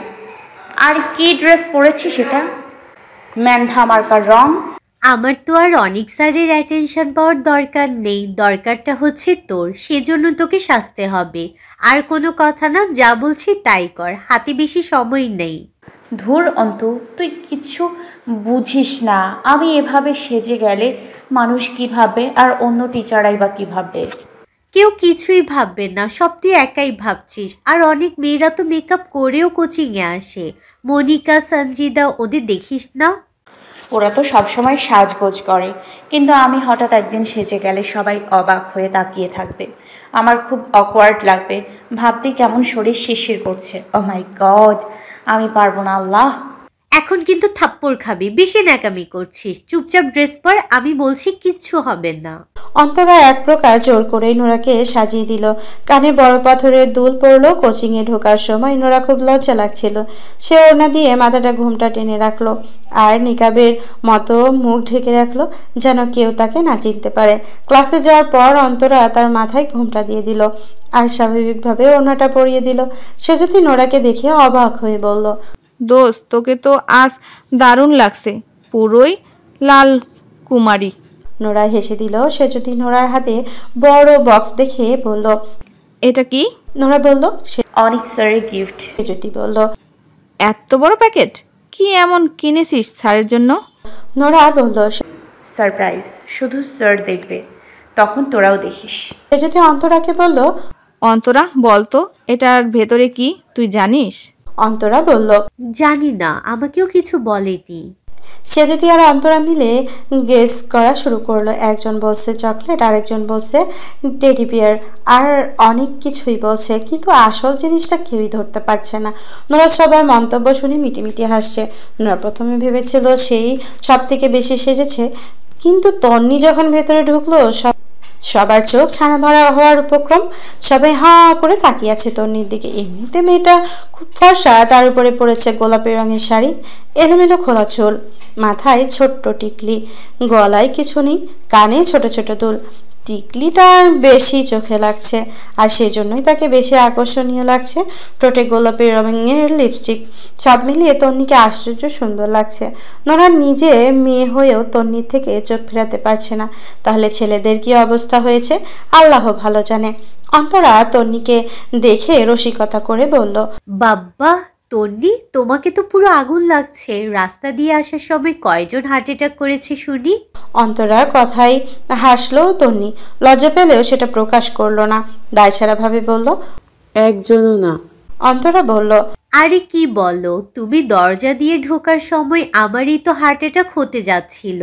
আর কি ড্রেস পরেছিস এটা? ম্যান্ডা মার্কার রং। আমার তো আর অনেক স্যারের অ্যাটেনশন পাওয়ার দরকার নেই, দরকারটা হচ্ছে তোর, সেজন্য তোকে সাজতে হবে। আর কোনো কথা না, যা বলছি তাই কর, হাতে বেশি সময় নেই। ধুর অন্তু, তুই কিচ্ছু বুঝিস না। আমি এভাবে সেজে গেলে মানুষ কি ভাববে, আর অন্য টিচাররাই বা কি ভাববে? কেউ কিছুই ভাববে না, সব তুই একাই ভাবছিস। আর অনেক মেয়েরা তো মেকআপ করেও কোচিংয়ে আসে, মনিকা, সঞ্জিদা, ওদের দেখিস না? ওরা তো সবসময় সাজগোজ করে, কিন্তু আমি হঠাৎ একদিন সেজে গেলে সবাই অবাক হয়ে তাকিয়ে থাকবে। আমার খুব অকওয়ার্ড লাগবে, ভাবতেই কেমন শরীর শিরশির করছে। ও মাই গড, আমি পারবো না আল্লাহ। এখন কিন্তু থাপ্পড় খাবি, বেশি ন্যাকামি করছিস। চুপচাপ ড্রেস পর, আমি বলছি, কিচ্ছু হবে না। অন্তরা এক প্রকার জোর করেই নোরাকে সাজিয়ে দিল। কানে বড় পাথরের দুল পড়লো। কোচিংয়ে ঢোকার সময় নোরা খুব লজ্জা লাগছিল। সে ওড়না দিয়ে মাথাটা ঘুমটা টেনে রাখলো আর নিকাবের মতো মুখ ঢেকে রাখলো, যেন কেউ তাকে না চিনতে পারে। ক্লাসে যাওয়ার পর অন্তরা তার মাথায় ঘুমটা দিয়ে দিল আর স্বাভাবিকভাবে ওড়নাটা পরিয়ে দিল। সে যদি নোরাকে দেখে অবাক হয়ে বলল, দোস্ত, তোকে তো আজ দারুণ লাগছে, পুরোই লাল কুমারী। নোরা হেসে দিল। সে যদি নোরার হাতে বড় বক্স দেখে বলল, এটা কি? নোরা বলল, সে অনেক স্যারের গিফট। যদি বলল, এত বড় প্যাকেট কি এমন কিনেছিস স্যারের জন্য? নোরা বলল, সারপ্রাইজ, শুধু স্যার দেখবে, তখন তোরাও দেখিস। সে যদি অন্তরাকে বলল, অন্তরা বলতো এটার ভেতরে কি, তুই জানিস? অন্তরা বলল, জানি না, আমাকেও কিছু বলেনি। সেজুতি আর অন্তরা মিলে গেস করা শুরু করলো। একজন বলছে চকলেট, আরেকজন বলছে টেডি বিয়ার, আর অনেক কিছুই বলছে, কিন্তু আসল জিনিসটা কেউই ধরতে পারছে না। নোরা সবার মন্তব্য শুনে মিটিমিটি হাসছে। নোরা প্রথমে ভেবেছিল সেই সব থেকে বেশি সেজেছে, কিন্তু তন্নি যখন ভেতরে ঢুকলো সবার চোখ ছানা ভরা হওয়ার উপক্রম। সবাই হাঁ করে তাকিয়ে আছে তন্নির দিকে। এমনিতে মেয়েটা খুব ফর্সা, তার উপরে পড়েছে গোলাপি রঙের শাড়ি, এলোমেলো খোলা চুল, মাথায় ছোট্ট টিকলি, গলায় কিছু নেই, কানে ছোট ছোট দুল। টিকলিটা বেশি চোখে লাগছে, আর সেই জন্যই তাকে বেশি আকর্ষণীয় লাগছে। ঠোঁটে গোলাপি রঙের লিপস্টিক, সব মিলিয়ে তন্নিকে আশ্চর্য সুন্দর লাগছে। নোরা নিজে মেয়ে হয়েও তন্নির থেকে চোখ ফেরাতে পারছে না, তাহলে ছেলেদের কি অবস্থা হয়েছে আল্লাহ ভালো জানে। অন্তরা তন্নিকে দেখে রসিকতা করে বলল, বাব্বা তন্নি, তোমাকে তো পুরো আগুন লাগছে। রাস্তা দিয়ে আসার সময় কয়জন হার্ট অ্যাটাক করেছে শুনি? অন্তরার কথাই হাসলো তন্নি। লজ্জা পেলেও সেটা প্রকাশ করলো না, দায়ছাড়া ভাবে বলল, একজনও না। অন্তরা বলল, আরে কি বলো তুমি? দরজা দিয়ে ঢোকার সময় আমারই তো হার্ট অ্যাটাক হতে যাচ্ছিল।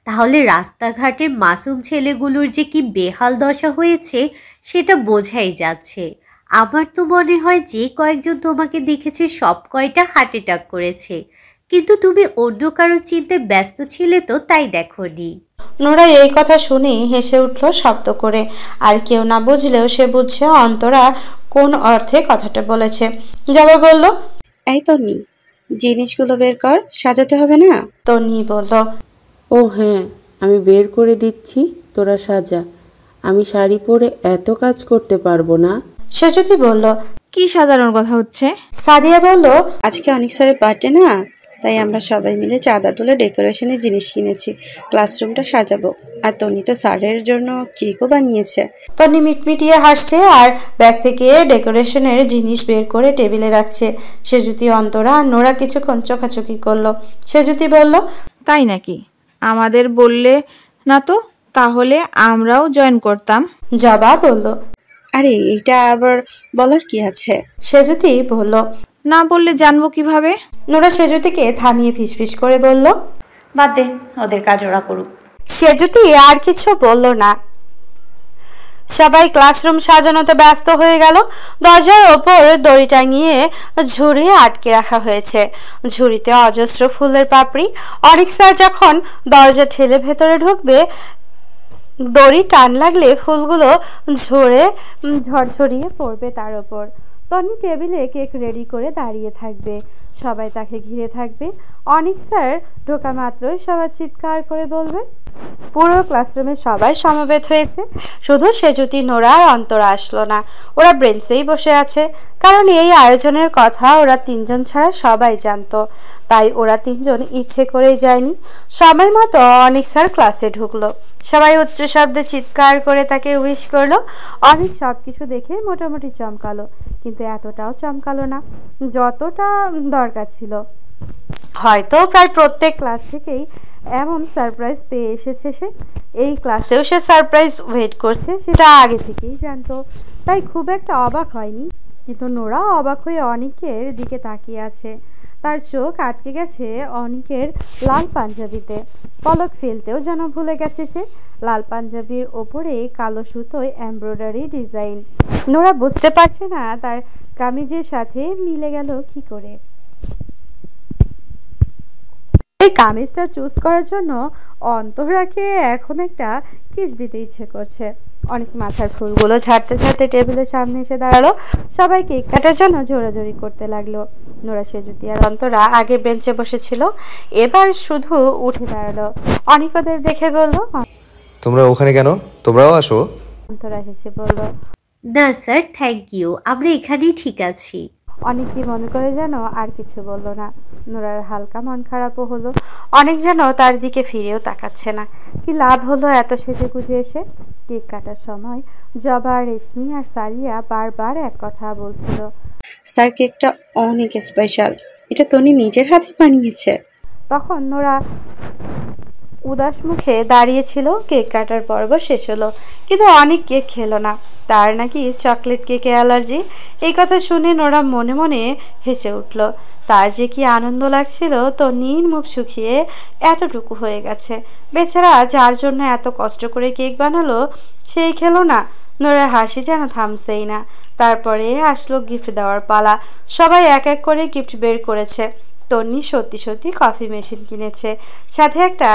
তাহলে রাস্তাঘাটে মাসুম ছেলেগুলোর যে কি বেহাল দশা হয়েছে সেটা বোঝাই যাচ্ছে। আমার তো মনে হয় যে কয়েকজন তোমাকে দেখেছে সব কয়টা হার্ট অ্যাটাক করেছে, কিন্তু তুমি অন্য কারো চিন্তায় ব্যস্ত ছিলে তো, তাই দেখোনি। নোরা এই কথা শুনে হেসে উঠল শব্দ করে। আর কেউ না বুঝলেও সে বুঝছে অন্তরা কোন অর্থে কথাটা বলেছে। জবাব বলল, এই তন্নি, জিনিসগুলো বের কর, সাজাতে হবে না। তন্নি বলল, ও হ্যাঁ, আমি বের করে দিচ্ছি, তোরা সাজা। আমি শাড়ি পরে এত কাজ করতে পারবো না। সেজুতি বলল, কি সাধারণ কথা হচ্ছে? সাদিয়া বলল, আজকে অনেক স্যারের বার্থডে না, তাই আমরা সবাই মিলে চাঁদা তুলে ডেকোরেশনের জিনিস কিনেছি, ক্লাসরুমটা সাজাবো। আর তন্নি তো স্যারের জন্য কেকও বানিয়েছে। তন্নি মিটমিটিয়ে হাসছে আর ব্যাগ থেকে ডেকোরেশনের জিনিস বের করে টেবিলে রাখছে। সেজুতি, অন্তরা আর নোরা কিছুক্ষণ চোখাচোখি করলো। সেজুতি বলল, তাই নাকি? আমাদের বললে না তো, তাহলে আমরাও জয়েন করতাম। জবা বলল, আরে এটা আবার বলার কি আছে? সেজুতি বলল, না বললে জানবো কিভাবে? নোরা সেজুতিকে থামিয়ে ফিসফিস করে বলল, বাদ দে, ওদের কাজ ওরা করুক। সেজুতি আর কিছু বলল না। সবাই ক্লাসরুম সাজানোতে ব্যস্ত হয়ে গেল। দরজার ওপর দড়ি টাঙিয়ে ঝুড়ি আটকে রাখা হয়েছে, ঝুড়িতে অজস্র ফুলের পাপড়ি। অনেক স্যার যখন দরজা ঠেলে ভেতরে ঢুকবে, দড়ি টান লাগলে ফুলগুলো ঝরঝরিয়ে পড়বে তার ওপর। তন্নি টেবিলে কেক রেডি করে দাঁড়িয়ে থাকবে, সবাই তাকে ঘিরে থাকবে। অনেক স্যার ঢোকা মাত্রই সবার চিৎকার করে বলবে। পুরো ক্লাসরুমে সবাই সমবেত হয়েছে, শুধু সেজুতি, নোরা আর অন্তরা আসলো না। ওরা ব্রেঞ্চেই বসে আছে, কারণ এই আয়োজনের কথা ওরা তিনজন ছাড়া সবাই জানতো, তাই ওরা তিনজন ইচ্ছে করেই যায়নি। সময় মতো অনেক স্যার ক্লাসে ঢুকলো। সবাই উচ্চ শব্দে চিৎকার করে তাকে উইশ করলো। অনেক সব কিছু দেখে মোটামুটি চমকালো, কিন্তু এতটাও চমকালো না যতটা দরকার ছিল। হয়তো প্রায় প্রত্যেক ক্লাস থেকেই এমন সারপ্রাইজ পেয়ে এসেছে সে। এই ক্লাসেও সে সারপ্রাইজ ওয়েট করছে, সেটা আগে থেকেই জানতো, তাই খুব একটা অবাক হয়নি। কিন্তু নোরা অবাক হয়ে অনিকের দিকে তাকিয়ে আছে। তার চোখ আটকে গেছে অনিকের লাল পাঞ্জাবিতে। পলক ফেলতেও যেন ভুলে গেছে সে। লাল পাঞ্জাবির ওপরে কালো সুতোয় এমব্রয়ডারি ডিজাইন। নোরা বুঝতে পারছে না তার কামিজের সাথে মিলে গেল কি করে। এই কামিজটা চুজ করার জন্য অন্তরাকে এখন একটা কিস দিতে ইচ্ছে করছে। অনেক মাথার ফুলগুলো ঝাড়তে ঝাড়তে টেবিলের সামনে এসে দাঁড়ালো। সবাই কেক কাটার জন্য জোরাজোরি করতে লাগলো। নোরা, সেজুতি আর অন্তরা আগে বেঞ্চে বসেছিল, এবার শুধু উঠে দাঁড়ালো। অনেক ওদের দেখে বলল, তোমরা ওখানে কেন? তোমরাও আসো। অন্তরা হেসে বলল, না স্যার, থ্যাংক ইউ, আমরা এখানেই ঠিক আছি। অনেক কি মনে করে যেন আর কিছু বলল না। নোরার হালকা মন খারাপও হলো। অনেক যেন তার দিকে ফিরেও তাকাচ্ছে না। কি লাভ হলো এত সেজে গুজে এসে? কেক কাটার সময় জবা, রেশমি আর সারিয়া বারবার এক কথা বলছিল, স্যার কেকটা অনেক স্পেশাল, এটা তনি নিজের হাতে বানিয়েছে। তখন নোরা উদাস মুখে দাঁড়িয়েছিল। কেক কাটার পর্ব শেষ হলো, কিন্তু অনেক কেক খেলো না। তার নাকি চকলেট কেকে অ্যালার্জি। এই কথা শুনে নোরা মনে মনে হেসে উঠল। তার যে কি আনন্দ লাগছিল, তন্নির মুখ শুকিয়ে এতটুকু হয়ে গেছে। বেচারা যার জন্য এত কষ্ট করে কেক বানালো সেই খেলো না। নোরার হাসি যেন থামছেই না। তারপরে আসলো গিফট দেওয়ার পালা। সবাই এক এক করে গিফট বের করেছে। তন্নি সত্যি সত্যি কফি মেশিন কিনেছে, সাথে একটা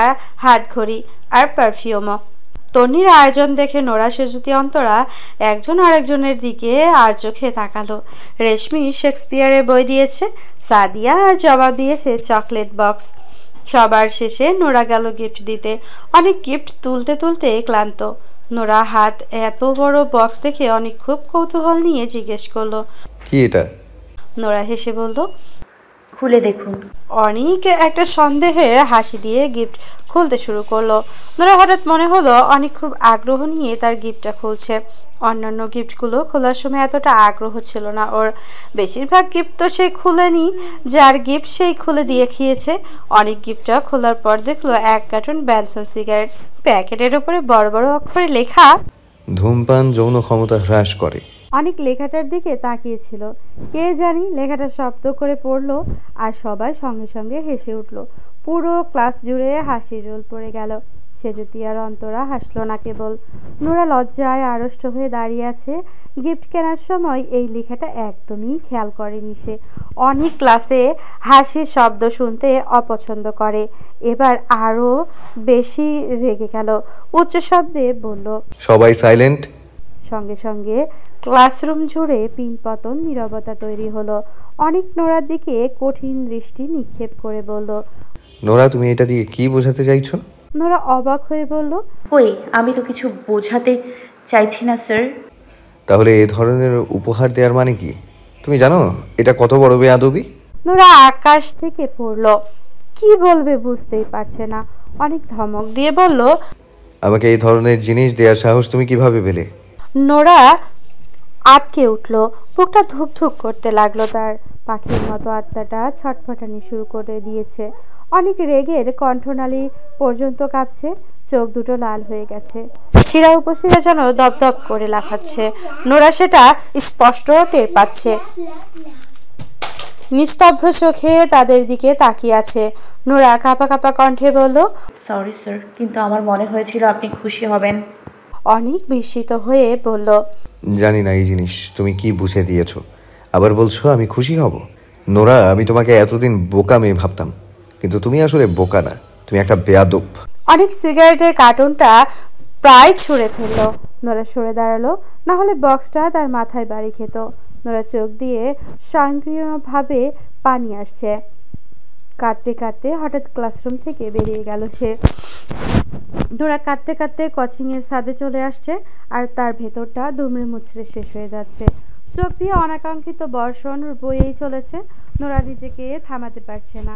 হাত ঘড়ি আর পারফিউমও। তন্নির আয়োজন দেখে নোরা, সেজুতি, অন্তরা একজন আরেকজনের দিকে আর চোখে তাকালো। রেশমি শেক্সপিয়ারের বই দিয়েছে, সাদিয়া আর জবাব দিয়েছে চকলেট বক্স। সবার শেষে নোরা গেল গিফট দিতে। অনেক গিফট তুলতে তুলতে ক্লান্ত। নোরা হাত এত বড় বক্স দেখে অনেক খুব কৌতূহল নিয়ে জিজ্ঞেস করলো, কি এটা? নোরা হেসে বলল, খুলে দেখুন। অনেক একটা সন্দেহের হাসি দিয়ে গিফট খুলতে শুরু করলো। নোরা হঠাৎ মনে হলো অনেক খুব আগ্রহ নিয়ে তার গিফটটা খুলছে। অন্যান্য গিফটগুলো খোলার সময় এতটা আগ্রহ ছিল না ওর। বেশিরভাগ গিফট তো সে খুলেনি, যার গিফট সেই খুলে দিয়ে খেয়েছে। অনেক গিফটটা খোলার পর দেখলো 1 কার্টন ব্যানসন সিগারেট। প্যাকেটের উপরে বড় বড় অক্ষরে লেখা, ধূমপান যৌন ক্ষমতা হ্রাস করে। অনেক লেখাটার দিকে তাকিয়েছিল। কে জানি লেখাটা শব্দ করে পড়লো আর সবাই সঙ্গে সঙ্গে হেসে উঠল। পুরো ক্লাস জুড়ে হাসির রোল পড়ে গেল। সেজুতি আর অন্তরা হাসলো না কেবল। নোরা লজ্জায় আড়ষ্ট হয়ে দাঁড়িয়ে আছে। গিফট কেনার সময় এই লেখাটা একদমই খেয়াল করেনি সে। অনেক ক্লাসে হাসির শব্দ শুনতে অপছন্দ করে। এবার আরো বেশি রেগে গেল। উচ্চ শব্দে বলল, সবাই সাইলেন্ট। সঙ্গে সঙ্গে ক্লাসরুম জুড়ে পিনপতন নীরবতা তৈরি হলো। অনেক নোরার দিকে কঠিন দৃষ্টি নিক্ষেপ করে বলল, নোরা, তুমি এটা দিয়ে কি বোঝাতে চাইছো? নোরা অবাক হয়ে বলল, কই, আমি তো কিছু বোঝাতে চাইছি না স্যার। তাহলে এ ধরনের উপহার দেওয়ার মানে কি? তুমি জানো এটা কত বড় বেয়াদবি? নোরা আকাশ থেকে পড়ল। কি বলবে বুঝতেই পারছে না। অনেক ধমক দিয়ে বলল, আমাকে এই ধরনের জিনিস দেওয়ার সাহস তুমি কিভাবে পেলে? নোরা আটকে উঠল। বুকটা ধুক ধুক করতে লাগলো তার। পাখির মতো আত্মাটা ছটফটানি শুরু করে দিয়েছে। অনেক রেগের কণ্ঠনালী পর্যন্ত কাঁপছে। চোখ দুটো লাল হয়ে গেছে। শিরা উপশিরা যেন দপদপ করে লাফাচ্ছে। নোরা সেটা স্পষ্ট টের পাচ্ছে। নিস্তব্ধ চোখে তাদের দিকে তাকিয়ে আছে। নোরা কাঁপা কাঁপা কণ্ঠে বলল, সরি স্যার, কিন্তু আমার মনে হয়েছিল আপনি খুশি হবেন। অনেক বিস্মিত হয়ে বলল, জানি না এই জিনিস তুমি কি বুঝে দিয়েছো, আবার বলছো আমি খুশি হব। নোরা, আমি তোমাকে এতদিন বোকা মেয়ে ভাবতাম, কিন্তু তুমি আসলে বোকা না, তুমি একটা বেয়াদব। অনেক সিগারেটের কার্টুনটা প্রায় ছুঁড়ে ফেললো। নোরা সরে দাঁড়ালো, না হলে বক্সটা তার মাথায় বাড়ি খেত। নোরা চোখ দিয়ে স্বয়ংক্রিয়ভাবে পানি আসছে। কাঁদতে কাঁদতে হঠাৎ ক্লাসরুম থেকে বেরিয়ে গেল সে। নোরা কাঁদতে কাঁদতে কোচিংয়ের ছাদে চলে আসছে আর তার ভেতরটা দুমড়ে মুচড়ে শেষ হয়ে যাচ্ছে। চোখ দিয়ে অনাকাঙ্ক্ষিত বর্ষণ বয়েই চলেছে। নোরা নিজেকে থামাতে পারছে না।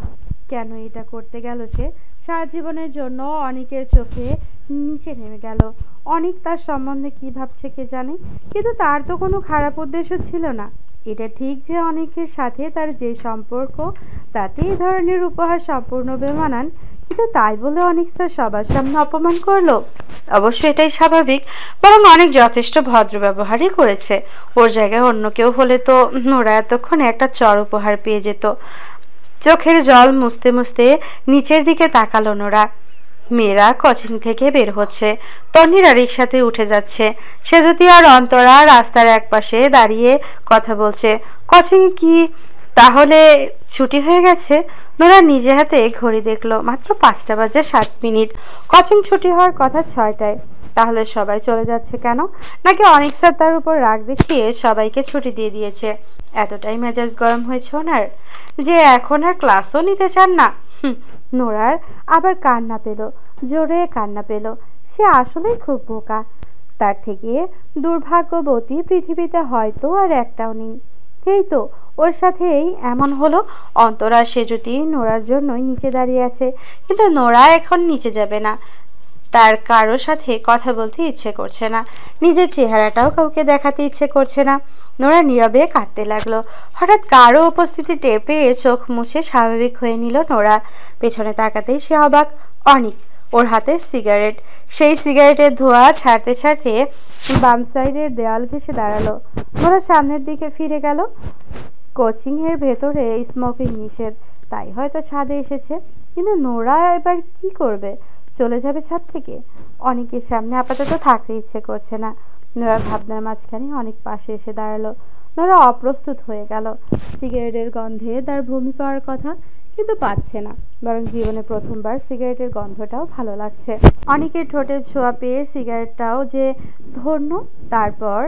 কেন এটা করতে গেল সে? সারা জীবনের জন্য অনেকের চোখে নিচে নেমে গেল। অনেক তার সম্বন্ধে কি ভাবছে কে জানে, কিন্তু তার তো কোনো খারাপ উদ্দেশ্য ছিল না। এটা ঠিক যে অনেকের সাথে তার যে সম্পর্ক, তাতে এই ধরনের উপহার সম্পূর্ণ বেমানান, কিন্তু তাই বলে অনেক তার সবার সামনে অপমান করলো। অবশ্য এটাই স্বাভাবিক, বরং অনেক যথেষ্ট ভদ্র ব্যবহারই করেছে। ওর জায়গায় অন্য কেউ হলে তো নোরা এতক্ষণে একটা চর উপহার পেয়ে যেত। চোখের জল মুছতে মুছতে নিচের দিকে তাকালো নোরা। মেয়েরা কোচিং থেকে বের হচ্ছে। তন্নিরা রিকশাতে উঠে যাচ্ছে। সেজুতি আর অন্তরা রাস্তার একপাশে দাঁড়িয়ে কথা বলছে। কোচিং কি তাহলে ছুটি হয়ে গেছে? নোরা নিজে হাতে ঘড়ি দেখলো, মাত্র 5টা বাজে 7 মিনিট। কোচিং ছুটি হওয়ার কথা 6টায়। তাহলে সবাই চলে যাচ্ছে কেন? নাকি অনেক স্যার তার উপর রাগ দেখিয়ে সবাইকে ছুটি দিয়ে দিয়েছে? এতটাই মেজাজ গরম হয়েছে ওনার যে এখন আর ক্লাসও নিতে চান না। নোরার আবার কান্না পেল, জোরে কান্না পেল। সে আসলেই খুব বোকা। তার থেকে দুর্ভাগ্যবতী পৃথিবীতে হয়তো আর একটাও নেই। এই তো ওর সাথেই এমন হলো। অন্তরা সেজুতি নোরার জন্যই নিচে দাঁড়িয়ে আছে, কিন্তু নোরা এখন নিচে যাবে না। তার কারোর সাথে কথা বলতে ইচ্ছে করছে না, নিজের চেহারাটাও কাউকে দেখাতে ইচ্ছে করছে না। নোরা নীরবে কাঁদতে লাগলো। হঠাৎ কারো উপস্থিতি টের পেয়ে চোখ মুছে স্বাভাবিক হয়ে নিল নোরা। পেছনে তাকাতেই সে অবাক। অনেক ওর হাতে সিগারেট। সেই সিগারেটের ধোঁয়া ছাড়তে ছাড়তে বাম সাইডের দেয়াল ঘেঁষে দাঁড়ালো। নোরা সামনের দিকে ফিরে গেল। কোচিংয়ের ভেতরে স্মোকিং নিষেধ, তাই হয়তো ছাদে এসেছে। কিন্তু নোরা এবার কি করবে? চলে যাবে ছাদ থেকে? অনেকের সামনে আপাতত থাকতে ইচ্ছে করছে না। নোরা ভাবনার মাঝখানে অনেক পাশে এসে দাঁড়ালো। নোরা অপ্রস্তুত হয়ে গেল। সিগারেটের গন্ধে তার বমি পাওয়ার কথা, কিন্তু পাচ্ছে না, বরং জীবনে প্রথমবার সিগারেটের গন্ধটাও ভালো লাগছে। অনেকের ঠোঁটের ছোঁয়া পেয়ে সিগারেটটাও যে ধন্য। তারপর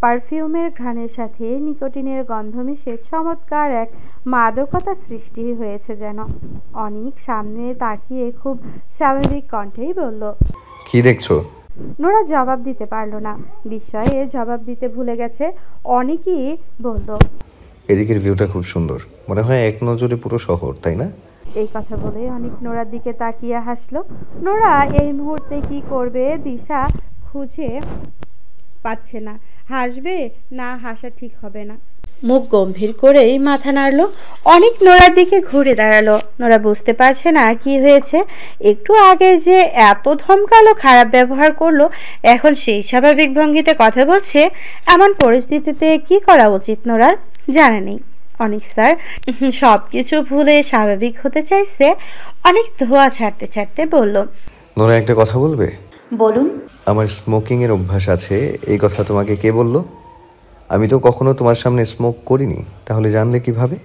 পারফিউমের ঘ্রাণের সাথে নিকোটিনের গন্ধ মিশে চমৎকার এক মাদকতা সৃষ্টি হয়েছে যেন। অনেক সামনে তাকিয়ে খুব স্বাভাবিক কণ্ঠেই বলল, কি দেখছো? নোরা জবাব দিতে পারল না। বিস্ময়ে জবাব দিতে ভুলে গেছে। অনেকই বলল, এদিকের ভিউটা খুব সুন্দর, মনে হয় এক নজরে পুরো শহর, তাই না? এই কথা বলে অনেক নোরার দিকে তাকিয়ে হাসলো। নোরা এই মুহূর্তে কি করবে দিশা খুঁজে পাচ্ছে না। হাসবে না হাসা ঠিক হবে না। মুখ গম্ভীর করেই মাথা নাড়ল। অনেক নোরার দিকে ঘুরে দাঁড়ালো। নোরা বুঝতে পারছে না কি হয়েছে। একটু আগে যে এত ধমকালো, খারাপ ব্যবহার করলো, এখন সেই স্বাভাবিক ভঙ্গিতে কথা বলছে। এমন পরিস্থিতিতে কি করা উচিত নোরার জানা নেই। অনেক স্যার সব কিছু ভুলে স্বাভাবিক হতে চাইছে। অনেক ধোয়া ছাড়তে ছাড়তে বলল, নোরা একটা কথা বলবে? বলুন। আমার স্মোকিং এর অভ্যাস আছে, এই কথা তোমাকে কে বললো? আমি তো কখনো তোমার সামনে স্মোক করিনি, তাহলে জানলে কিভাবে?